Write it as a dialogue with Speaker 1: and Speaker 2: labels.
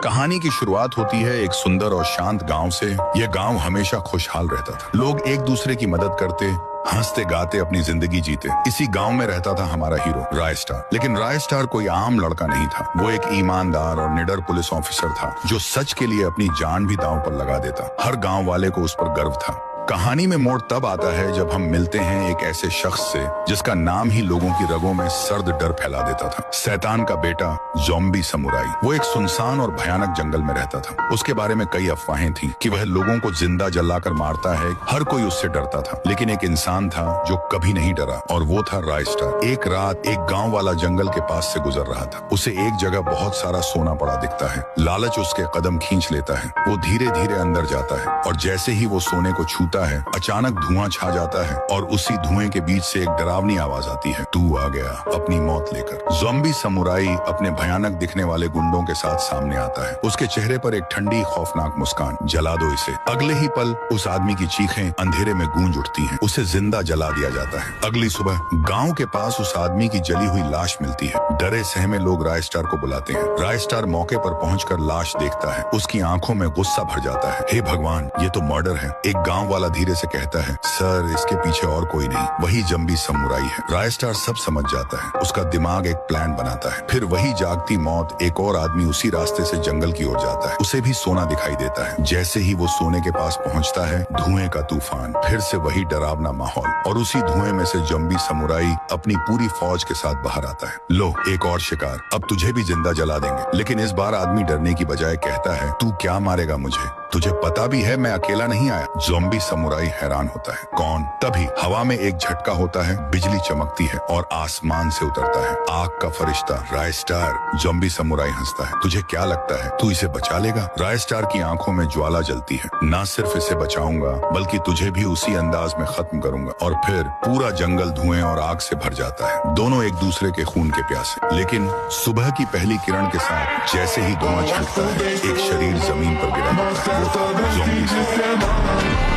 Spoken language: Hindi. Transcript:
Speaker 1: कहानी की शुरुआत होती है एक सुंदर और शांत गांव से। यह गांव हमेशा खुशहाल रहता था। लोग एक दूसरे की मदद करते, हंसते गाते अपनी जिंदगी जीते। इसी गांव में रहता था हमारा हीरो राय स्टार। लेकिन राय स्टार कोई आम लड़का नहीं था। वो एक ईमानदार और निडर पुलिस ऑफिसर था जो सच के लिए अपनी जान भी दांव पर लगा देता। हर गांव वाले को उस पर गर्व था। कहानी में मोड़ तब आता है जब हम मिलते हैं एक ऐसे शख्स से जिसका नाम ही लोगों की रगों में सर्द डर फैला देता था। शैतान का बेटा, ज़ॉम्बी समुराई। वो एक सुनसान और भयानक जंगल में रहता था। उसके बारे में कई अफवाहें थीं कि वह लोगों को जिंदा जलाकर मारता है। हर कोई उससे डरता था, लेकिन एक इंसान था जो कभी नहीं डरा, और वो था राय स्टार। एक रात एक गाँव वाला जंगल के पास से गुजर रहा था। उसे एक जगह बहुत सारा सोना पड़ा दिखता है। लालच उसके कदम खींच लेता है। वो धीरे धीरे अंदर जाता है और जैसे ही वो सोने को छूता है, अचानक धुआं छा जाता है और उसी धुएं के बीच से एक डरावनी आवाज आती है, तू आ गया अपनी मौत लेकर। ज़ॉम्बी समुराई अपने भयानक दिखने वाले गुंडों के साथ सामने आता है। उसके चेहरे पर एक ठंडी खौफनाक मुस्कान। जला दो इसे। अगले ही पल उस आदमी की चीखें अंधेरे में गूंज उठती हैं। उसे जिंदा जला दिया जाता है। अगली सुबह गांव के पास उस आदमी की जली हुई लाश मिलती है। डरे सहमे लोग राय स्टार को बुलाते हैं। राय स्टार मौके पर पहुंचकर लाश देखता है। उसकी आंखों में गुस्सा भर जाता है। हे भगवान, ये तो मर्डर है। एक गांव वाला धीरे से कहता है, सर इसके पीछे और कोई नहीं, वही ज़ॉम्बी समुराई है। राय स्टार सब समझ जाता है। उसका दिमाग एक प्लान बनाता है। फिर वही जागती मौत। एक और आदमी उसी रास्ते से जंगल की ओर जाता है। उसे भी सोना दिखाई देता है। जैसे ही वो सोने के पास पहुंचता है, धुएं का तूफान। फिर से वही डरावना माहौल और उसी धुएं में से ज़ॉम्बी समुराई अपनी पूरी फौज के साथ बाहर आता है। लो, एक और शिकार, अब तुझे भी जिंदा जला देंगे। लेकिन इस बार आदमी डरने की बजाय कहता है, तू क्या मारेगा मुझे? तुझे पता भी है मैं अकेला नहीं आया। ज़ॉम्बी समुराई हैरान होता है, कौन? तभी हवा में एक झटका होता है, बिजली चमकती है और आसमान से उतरता है आग का फरिश्ता, राय स्टार। ज़ॉम्बी समुराई हंसता है, तुझे क्या लगता है तू इसे बचा लेगा? राय स्टार की आंखों में ज्वाला जलती है। ना सिर्फ इसे बचाऊंगा बल्कि तुझे भी उसी अंदाज में खत्म करूंगा। और फिर पूरा जंगल धुएं और आग से भर जाता है। दोनों एक दूसरे के खून के प्यासे। लेकिन सुबह की पहली किरण के साथ जैसे ही धुआं छूटता है, एक शरीर जमीन पर गिरा होता है। वो था ज़ॉम्बी समुराई।